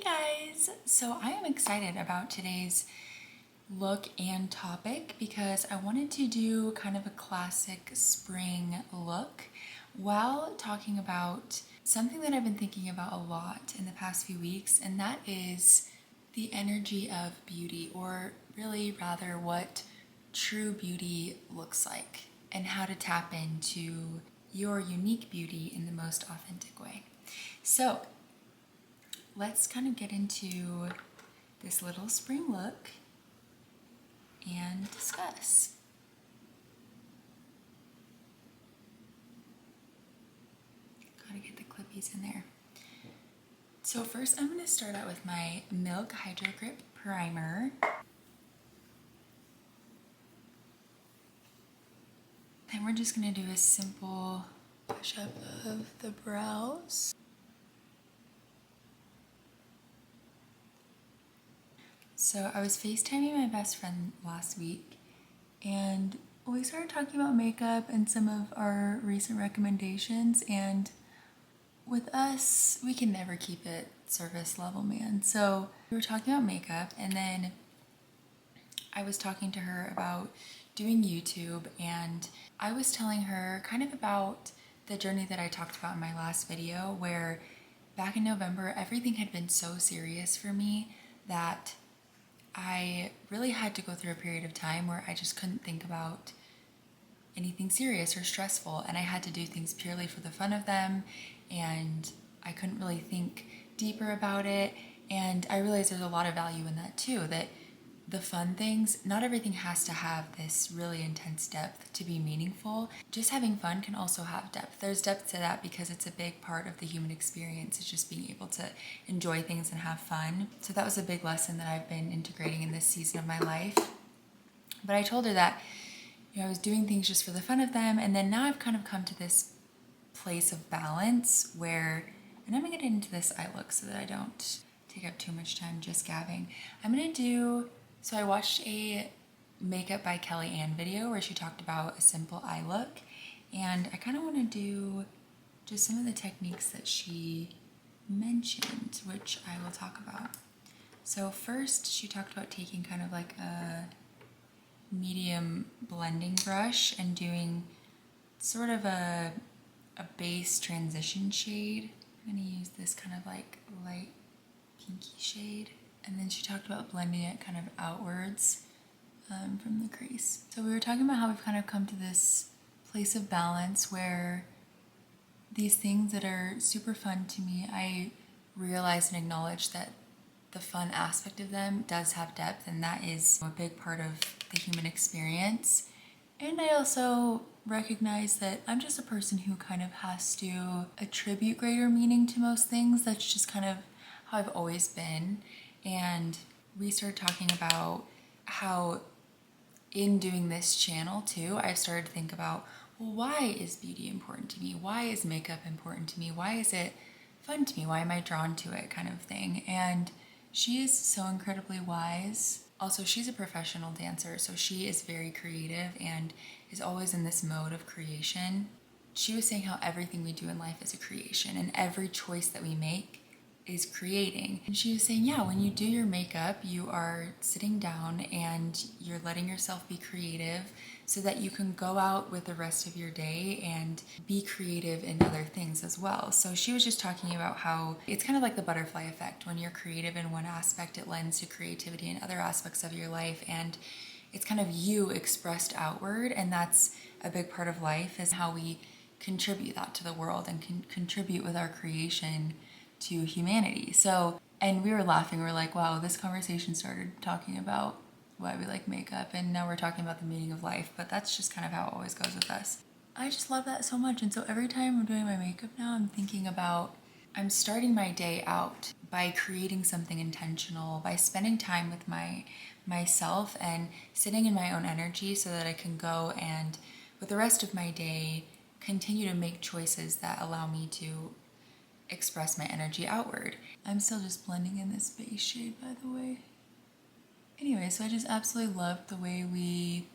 Guys, so I am excited about today's look and topic because I wanted to do kind of a classic spring look while talking about something that I've been thinking about a lot in the past few weeks, and that is the energy of beauty, or really rather what true beauty looks like and how to tap into your unique beauty in the most authentic way. So let's kind of get into this little spring look and discuss. Gotta get the clippies in there. So first I'm going to start out with my Milk Hydro Grip Primer. Then we're just going to do a simple push up of the brows. So I was FaceTiming my best friend last week and we started talking about makeup and some of our recent recommendations, and with us, we can never keep it surface level, man. So we were talking about makeup, and then I was talking to her about doing YouTube, and I was telling her kind of about the journey that I talked about in my last video, where back in November, everything had been so serious for me that I really had to go through a period of time where I just couldn't think about anything serious or stressful, and I had to do things purely for the fun of them, and I couldn't really think deeper about it. And I realized there's a lot of value in that too, that the fun things, not everything has to have this really intense depth to be meaningful. Just having fun can also have depth. There's depth to that because it's a big part of the human experience. It's just being able to enjoy things and have fun. So that was a big lesson that I've been integrating in this season of my life. But I told her that, I was doing things just for the fun of them, and then now I've kind of come to this place of balance where, and I'm gonna get into this eye look so that I don't take up too much time just gabbing. So I watched a Makeup by Kelly Ann video where she talked about a simple eye look, and I kind of want to do just some of the techniques that she mentioned, which I will talk about. So first, she talked about taking kind of like a medium blending brush and doing sort of a base transition shade. I'm going to use this kind of like light pinky shade. And then she talked about blending it kind of outwards from the crease. So we were talking about how we've kind of come to this place of balance where these things that are super fun to me, I realize and acknowledge that the fun aspect of them does have depth, and that is a big part of the human experience. And I also recognize that I'm just a person who kind of has to attribute greater meaning to most things. That's just kind of how I've always been. And we started talking about how in doing this channel too, I've started to think about, well, why is beauty important to me? Why is makeup important to me? Why is it fun to me? Why am I drawn to it, kind of thing? And she is so incredibly wise. Also, she's a professional dancer, so she is very creative and is always in this mode of creation. She was saying how everything we do in life is a creation, and every choice that we make is creating. And she was saying, yeah, when you do your makeup, you are sitting down and you're letting yourself be creative so that you can go out with the rest of your day and be creative in other things as well. So she was just talking about how it's kind of like the butterfly effect. When you're creative in one aspect, it lends to creativity in other aspects of your life, and it's kind of you expressed outward, and that's a big part of life, is how we contribute that to the world and can contribute with our creation to humanity. So, and we were laughing, we were like, wow, this conversation started talking about why we like makeup, and now we're talking about the meaning of life, but that's just kind of how it always goes with us. I just love that so much, and so every time I'm doing my makeup now, I'm thinking about, I'm starting my day out by creating something intentional, by spending time with myself and sitting in my own energy so that I can go and with the rest of my day continue to make choices that allow me to express my energy outward. I'm still just blending in this base shade, by the way. Anyway, so I just absolutely loved the way we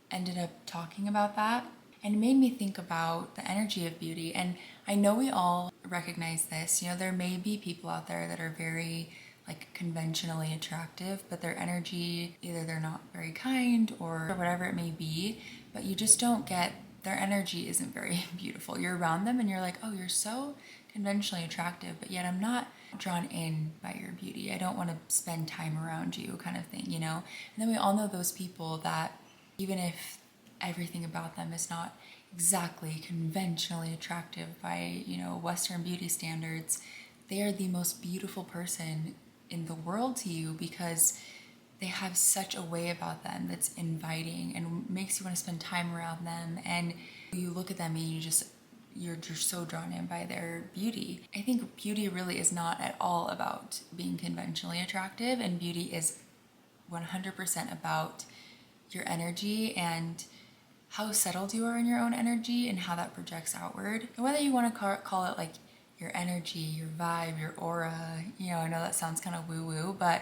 ended up talking about that, and it made me think about the energy of beauty. And I know we all recognize this. You know, there may be people out there that are very like conventionally attractive, but their energy, either they're not very kind or whatever it may be, but you just don't get, their energy isn't very beautiful. You're around them and you're like, oh, you're so conventionally attractive, but yet I'm not drawn in by your beauty. I don't want to spend time around you, kind of thing, you know? And then we all know those people that even if everything about them is not exactly conventionally attractive by, you know, Western beauty standards, they are the most beautiful person in the world to you because they have such a way about them that's inviting and makes you want to spend time around them. And you look at them and you're just so drawn in by their beauty. I think beauty really is not at all about being conventionally attractive, and beauty is 100% about your energy and how settled you are in your own energy and how that projects outward. And whether you want to call it like your energy, your vibe, your aura, you know, I know that sounds kind of woo-woo, but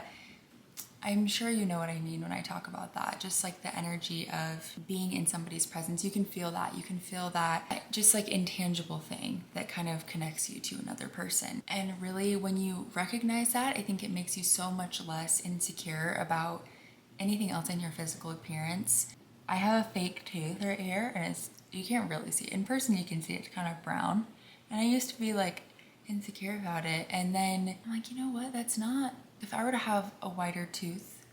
I'm sure you know what I mean when I talk about that. Just like the energy of being in somebody's presence. You can feel that. You can feel that just like intangible thing that kind of connects you to another person. And really, when you recognize that, I think it makes you so much less insecure about anything else in your physical appearance. I have a fake tooth right here, and you can't really see it. In person, you can see it's kind of brown. And I used to be like insecure about it. And then I'm like, you know what? That's not, if I were to have a whiter tooth,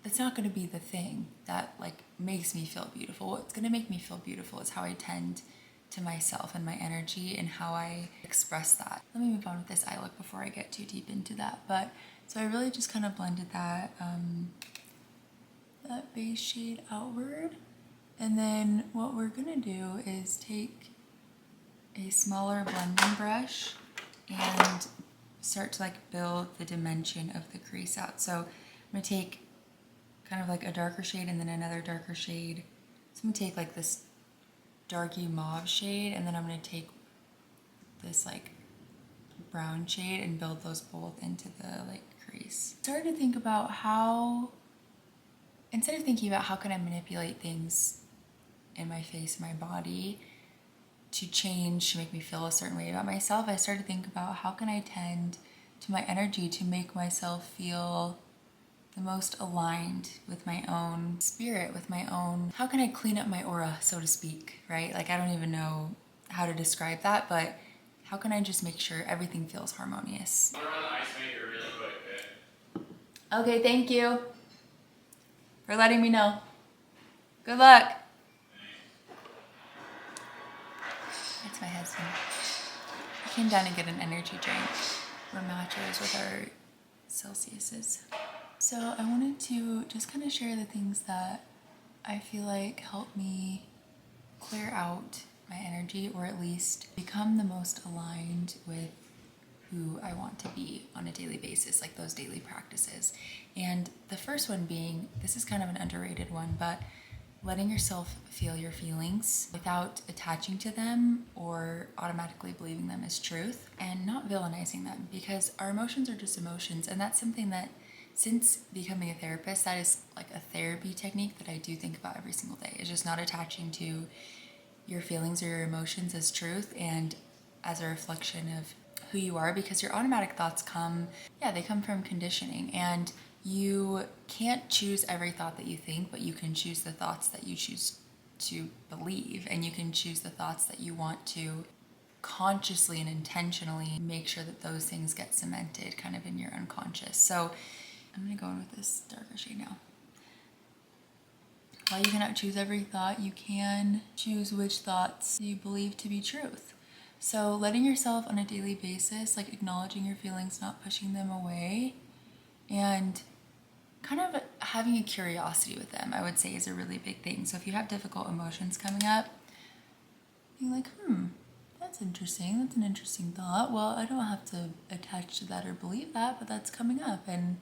that's not going to be the thing that like makes me feel beautiful. What's going to make me feel beautiful is how I tend to myself and my energy and how I express that. Let me move on with this eye look before I get too deep into that. But so I really just kind of blended that that base shade outward. And then what we're going to do is take a smaller blending brush and start to like build the dimension of the crease out. So I'm gonna take kind of like a darker shade and then another darker shade. So I'm gonna take like this darky mauve shade, and then I'm gonna take this like brown shade and build those both into the like crease. Started to think about how, instead of thinking about how can I manipulate things in my face, my body, to change, to make me feel a certain way about myself, I started to think about how can I tend to my energy to make myself feel the most aligned with my own spirit, with my own, how can I clean up my aura, so to speak, right? Like I don't even know how to describe that, but how can I just make sure everything feels harmonious? I'm gonna run the ice maker really quick, okay? Okay, thank you for letting me know. Good luck. That's my husband. I came down to get an energy drink. We're matchers with our Celsiuses. So I wanted to just kind of share the things that I feel like help me clear out my energy, or at least become the most aligned with who I want to be on a daily basis, like those daily practices. And the first one being, this is kind of an underrated one, but letting yourself feel your feelings without attaching to them or automatically believing them as truth, and not villainizing them, because our emotions are just emotions. And that's something that, since becoming a therapist, that is like a therapy technique that I do think about every single day, is just not attaching to your feelings or your emotions as truth and as a reflection of who you are, because your automatic thoughts come from conditioning, and you can't choose every thought that you think, but you can choose the thoughts that you choose to believe, and you can choose the thoughts that you want to consciously and intentionally make sure that those things get cemented kind of in your unconscious. So I'm gonna go in with this darker shade now. While you cannot choose every thought, you can choose which thoughts you believe to be truth. So letting yourself on a daily basis, like acknowledging your feelings, not pushing them away, and kind of having a curiosity with them, I would say, is a really big thing. So if you have difficult emotions coming up, being like, that's interesting. That's an interesting thought. Well, I don't have to attach to that or believe that, but that's coming up, and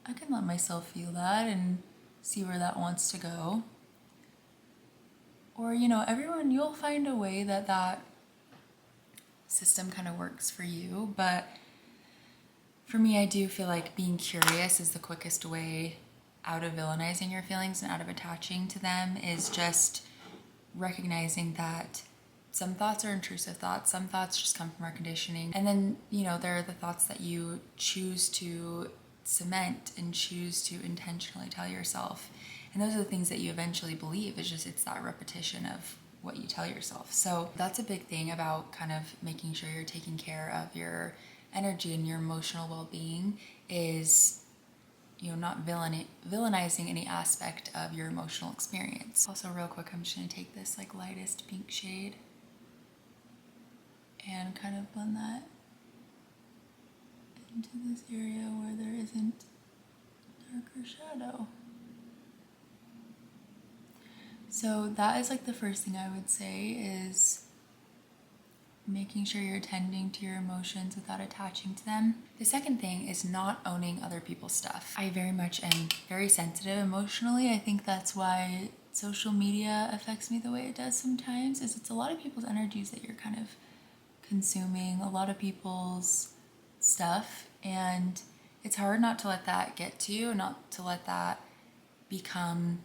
I can let myself feel that and see where that wants to go. Or, you know, everyone, you'll find a way that that system kind of works for you, but for me, I do feel like being curious is the quickest way out of villainizing your feelings and out of attaching to them, is just recognizing that some thoughts are intrusive thoughts, some thoughts just come from our conditioning. And then, there are the thoughts that you choose to cement and choose to intentionally tell yourself. And those are the things that you eventually believe. It's that repetition of what you tell yourself. So that's a big thing about kind of making sure you're taking care of your energy and your emotional well-being is not villainizing any aspect of your emotional experience. Also, real quick, I'm just gonna take this like lightest pink shade and kind of blend that into this area where there isn't darker shadow. So that is like the first thing I would say is making sure you're attending to your emotions without attaching to them. The second thing is not owning other people's stuff. I very much am very sensitive emotionally. I think that's why social media affects me the way it does sometimes, is it's a lot of people's energies that you're kind of consuming, a lot of people's stuff, and it's hard not to let that get to you, not to let that become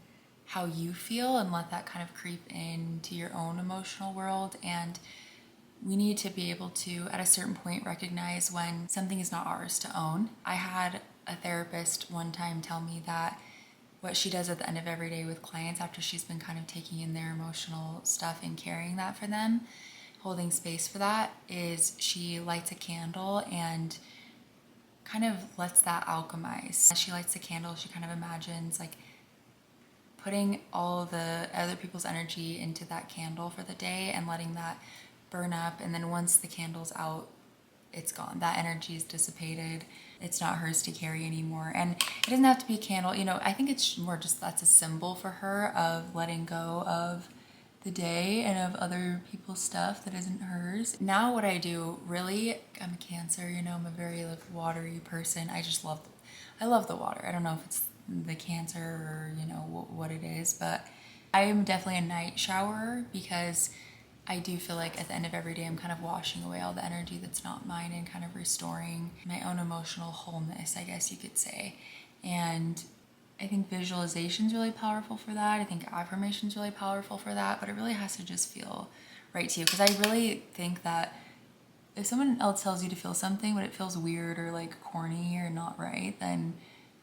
how you feel and let that kind of creep into your own emotional world. And we need to be able to, at a certain point, recognize when something is not ours to own. I had a therapist one time tell me that what she does at the end of every day with clients after she's been kind of taking in their emotional stuff and carrying that for them, holding space for that, is she lights a candle and kind of lets that alchemize. As she lights a candle, she kind of imagines like putting all the other people's energy into that candle for the day and letting that burn up. And then once the candle's out, it's gone. That energy is dissipated. It's not hers to carry anymore. And it doesn't have to be a candle. I think it's more just that's a symbol for her of letting go of the day and of other people's stuff that isn't hers. Now what I do, really, I'm a Cancer, I'm a very like watery person. I love the water. I don't know if it's the Cancer or what it is, but I am definitely a night shower because I do feel like at the end of every day I'm kind of washing away all the energy that's not mine and kind of restoring my own emotional wholeness, I guess you could say. And I think visualization is really powerful for that. I think affirmation is really powerful for that, but it really has to just feel right to you, because I really think that if someone else tells you to feel something but it feels weird or like corny or not right, then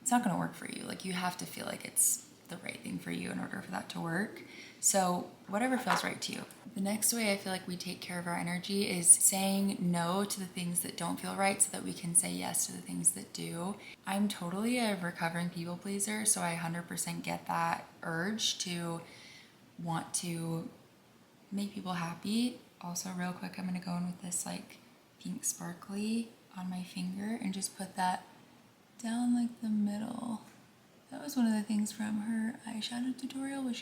it's not going to work for you. Like, you have to feel like it's the right thing for you in order for that to work. So whatever feels right to you. The next way I feel like we take care of our energy is saying no to the things that don't feel right so that we can say yes to the things that do. I'm totally a recovering people pleaser, so I 100% get that urge to want to make people happy. Also, real quick, I'm going to go in with this like pink sparkly on my finger and just put that down like the middle. That was one of the things from her eyeshadow tutorial, where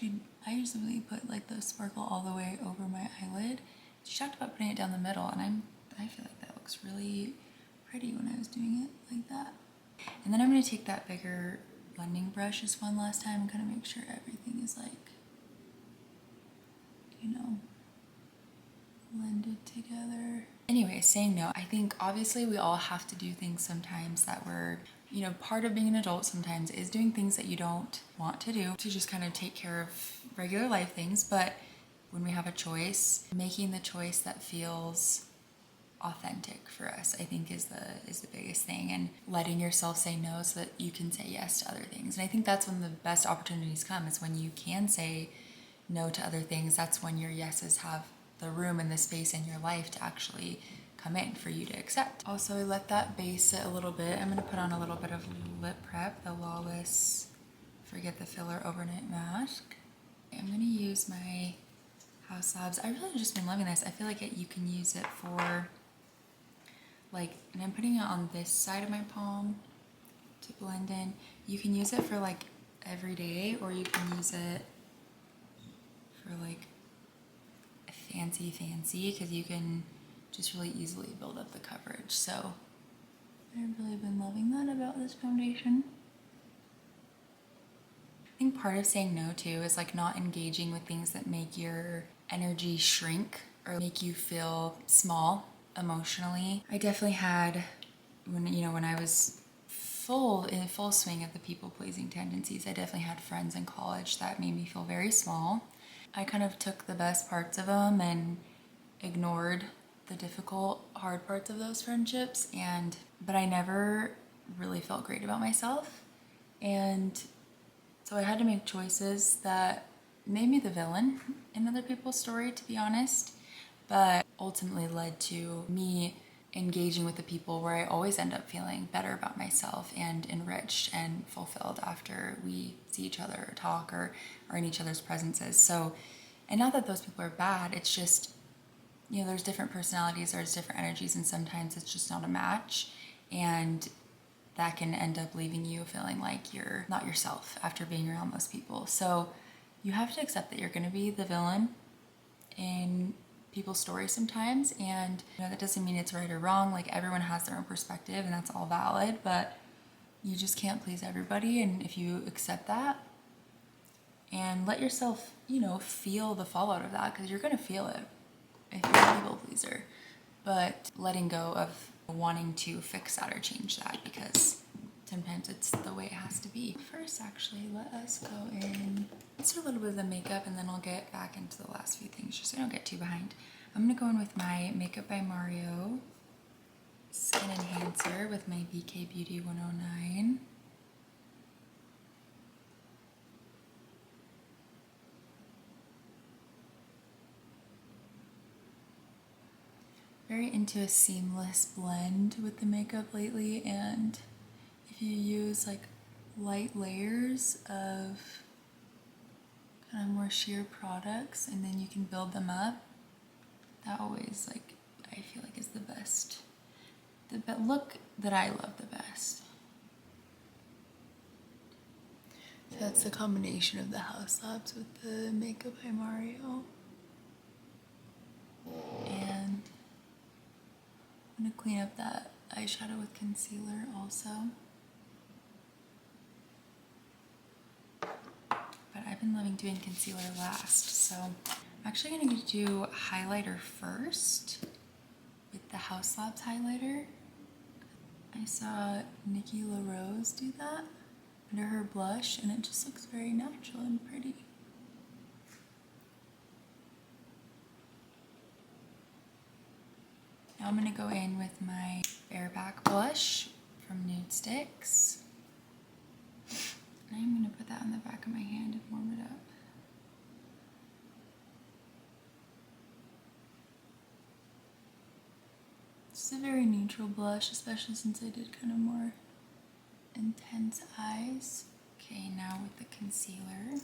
I usually put like the sparkle all the way over my eyelid. She talked about putting it down the middle, and I feel like that looks really pretty when I was doing it like that. And then I'm going to take that bigger blending brush just one last time and kind of make sure everything is like, blended together. Anyway, saying no. I think obviously we all have to do things sometimes that we're, part of being an adult sometimes is doing things that you don't want to do to just kind of take care of regular life things. But when we have a choice, making the choice that feels authentic for us, I think is the biggest thing, and letting yourself say no so that you can say yes to other things. And I think that's when the best opportunities come, is when you can say no to other things. That's when your yeses have the room and the space in your life to actually come in for you to accept. Also, I let that base sit a little bit. I'm gonna put on a little bit of lip prep, the Lawless Forget the Filler Overnight Mask. I'm gonna use my House Labs. I really just been loving this. I feel like you can use it for like, and I'm putting it on this side of my palm to blend in. You can use it for like every day, or you can use it for like fancy, because you can just really easily build up the coverage. So I've really been loving that about this foundation. I think part of saying no too is like not engaging with things that make your energy shrink or make you feel small emotionally. I definitely had, when I was in full swing of the people pleasing tendencies, I definitely had friends in college that made me feel very small. I kind of took the best parts of them and ignored the difficult, hard parts of those friendships, but I never really felt great about myself. And so I had to make choices that made me the villain in other people's story, to be honest, but ultimately led to me engaging with the people where I always end up feeling better about myself and enriched and fulfilled after we see each other or talk or are in each other's presences. So, and not that those people are bad, it's just, you know, there's different personalities, there's different energies, and sometimes it's just not a match. And that can end up leaving you feeling like you're not yourself after being around those people. So you have to accept that you're going to be the villain in people's stories sometimes, and you know that doesn't mean it's right or wrong. Like, everyone has their own perspective and that's all valid, but you just can't please everybody. And if you accept that and let yourself, you know, feel the fallout of that, because you're going to feel it if you're a people pleaser, but letting go of wanting to fix that or change that, because sometimes it's the way it has to be. First, actually, let us go in. Let's do a little bit of the makeup and then I'll get back into the last few things just so I don't get too behind. I'm gonna go in with my Makeup by Mario Skin Enhancer with my BK Beauty 109. Very into a seamless blend with the makeup lately, and if you use like light layers of kind of more sheer products and then you can build them up, that always, like, I feel like is the best, the look that I love the best. So that's the combination of the House Labs with the Makeup by Mario. And I'm gonna clean up that eyeshadow with concealer also. But I've been loving doing concealer last, so I'm actually gonna do highlighter first with the House Labs highlighter. I saw Nikki LaRose do that under her blush, and it just looks very natural and pretty. Now I'm gonna go in with my Bareback blush from Nude Sticks. And I'm gonna put that on the back of my hand and warm it up. It's a very neutral blush, especially since I did kind of more intense eyes. Okay, now with the concealer.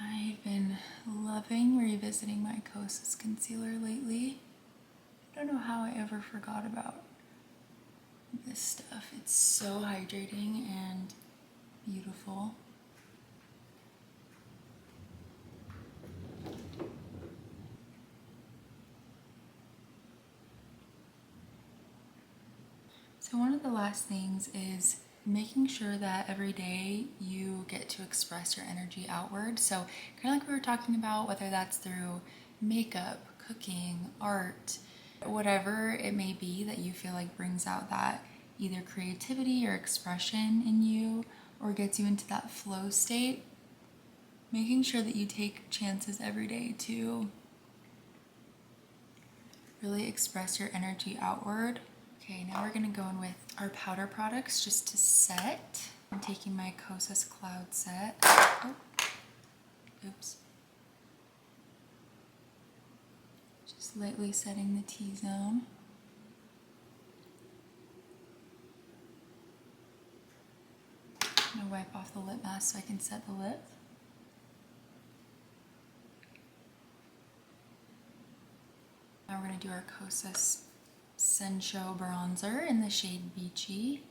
I've been loving revisiting my Kosas concealer lately. I don't know how I ever forgot about this stuff. It's so hydrating and beautiful. So one of the last things is making sure that every day you get to express your energy outward. So kind of like we were talking about, whether that's through makeup, cooking, art, whatever it may be that you feel like brings out that either creativity or expression in you or gets you into that flow state, making sure that you take chances every day to really express your energy outward. Okay, now we're gonna go in with our powder products just to set. I'm taking my Kosas Cloud Set. Oh, oops. Just lightly setting the T-zone. I'm gonna wipe off the lip mask so I can set the lip. Now we're gonna do our Kosas Sensual Bronzer in the shade Beachy,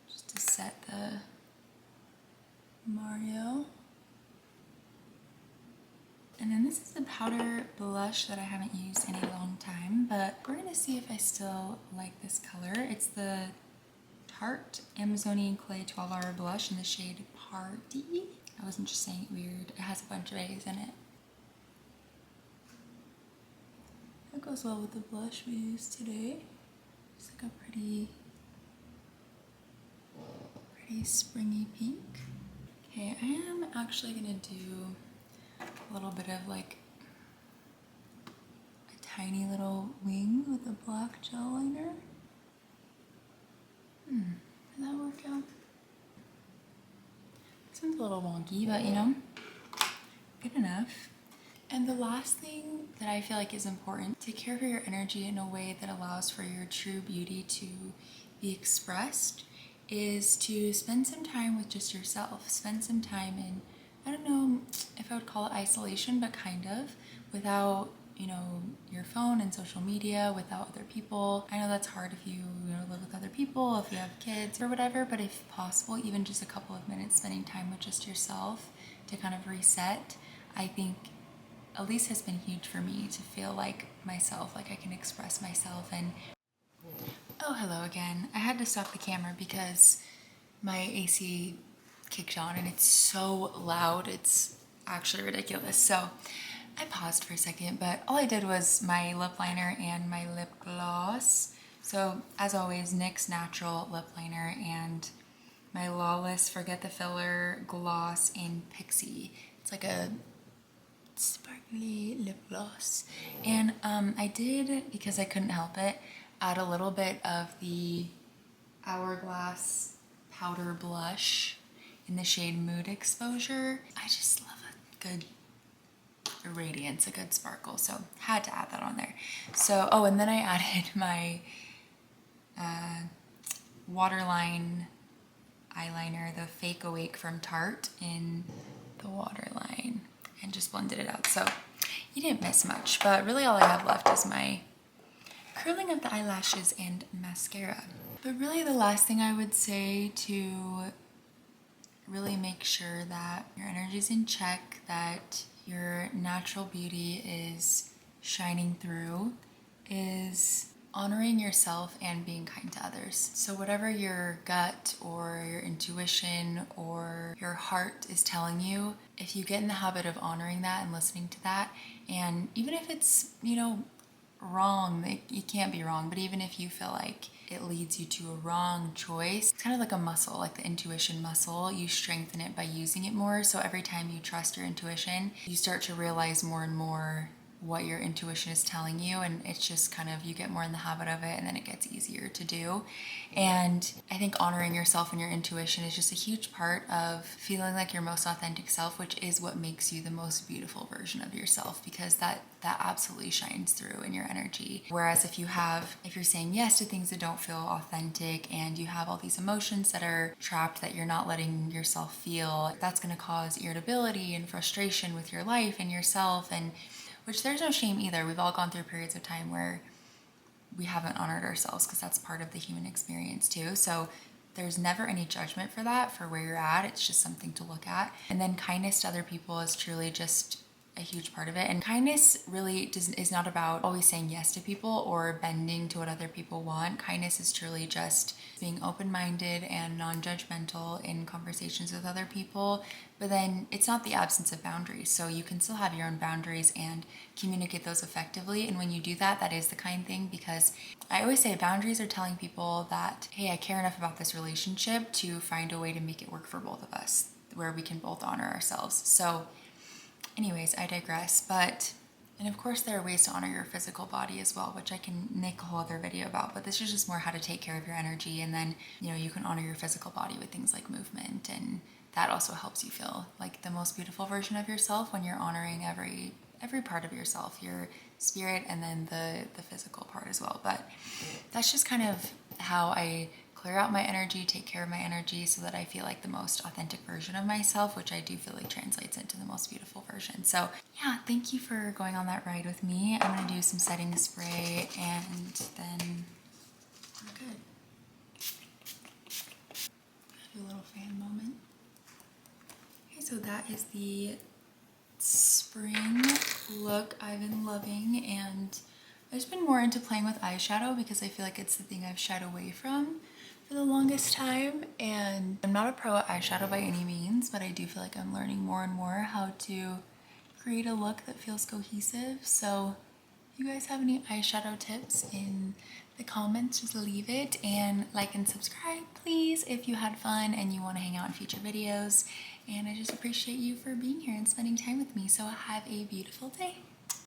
just to set the Mario. And then this is the powder blush that I haven't used in a long time, but we're gonna see if I still like this color. It's the Tarte Amazonian Clay 12-Hour Blush in the shade Party. I wasn't just saying it weird. It has a bunch of A's in it. That goes well with the blush we used today. It's like a pretty springy pink. Okay, I am actually gonna do a little bit of like a tiny little wing with a black gel liner. Did that work out? Seems a little wonky, but you know, good enough. And the last thing that I feel like is important, take care of your energy in a way that allows for your true beauty to be expressed, is to spend some time with just yourself. Spend some time in, I don't know if I would call it isolation, but kind of, without, you know, your phone and social media, without other people. I know that's hard if you know, live with other people, if you have kids or whatever, but if possible, even just a couple of minutes spending time with just yourself to kind of reset, I think at least has been huge for me to feel like myself, like I can express myself. And oh, hello again. I had to stop the camera because my AC kicked on and it's so loud. It's actually ridiculous. So I paused for a second, but all I did was my lip liner and my lip gloss. So as always, NYX Natural Lip Liner and my Lawless Forget the Filler Gloss in Pixie. It's like a sparkly lip gloss. And I did, because I couldn't help it, add a little bit of the Hourglass powder blush in the shade Mood Exposure. I just love a good radiance, a good sparkle, so had to add that on there. So, oh, and then I added my waterline eyeliner, the Fake Awake from Tarte, in the waterline and just blended it out. So you didn't miss much, but really all I have left is my curling of the eyelashes and mascara. But really the last thing I would say to really make sure that your energy's in check, that your natural beauty is shining through, is honoring yourself and being kind to others. So whatever your gut or your intuition or your heart is telling you, if you get in the habit of honoring that and listening to that, and even if it's, you know, wrong, it can't be wrong, but even if you feel like it leads you to a wrong choice, it's kind of like a muscle, like the intuition muscle. You strengthen it by using it more. So every time you trust your intuition, you start to realize more and more what your intuition is telling you, and it's just kind of, you get more in the habit of it and then it gets easier to do. And I think honoring yourself and your intuition is just a huge part of feeling like your most authentic self, which is what makes you the most beautiful version of yourself, because that absolutely shines through in your energy. Whereas if you're saying yes to things that don't feel authentic and you have all these emotions that are trapped that you're not letting yourself feel, that's going to cause irritability and frustration with your life and yourself, and which there's no shame either. We've all gone through periods of time where we haven't honored ourselves, because that's part of the human experience too. So there's never any judgment for that, for where you're at. It's just something to look at. And then kindness to other people is truly just a huge part of it. And kindness really is not about always saying yes to people or bending to what other people want. Kindness is truly just being open-minded and non-judgmental in conversations with other people. But then it's not the absence of boundaries. So you can still have your own boundaries and communicate those effectively. And when you do that, that is the kind thing, because I always say boundaries are telling people that, hey, I care enough about this relationship to find a way to make it work for both of us, where we can both honor ourselves. So anyways, I digress. And of course there are ways to honor your physical body as well, which I can make a whole other video about, but this is just more how to take care of your energy. And then, you know, you can honor your physical body with things like movement, and that also helps you feel like the most beautiful version of yourself when you're honoring every part of yourself, your spirit, and then the physical part as well. But that's just kind of how I clear out my energy, take care of my energy, so that I feel like the most authentic version of myself, which I do feel like translates into the most beautiful version. So yeah, thank you for going on that ride with me. I'm gonna do some setting spray and then we're good. Do a little fan moment. Okay, so that is the spring look I've been loving, and I've just been more into playing with eyeshadow because I feel like it's the thing I've shied away from for the longest time. And I'm not a pro at eyeshadow by any means, but I do feel like I'm learning more and more how to create a look that feels cohesive. So if you guys have any eyeshadow tips in the comments, just leave it, and like and subscribe please if you had fun and you want to hang out in future videos. And I just appreciate you for being here and spending time with me. So have a beautiful day.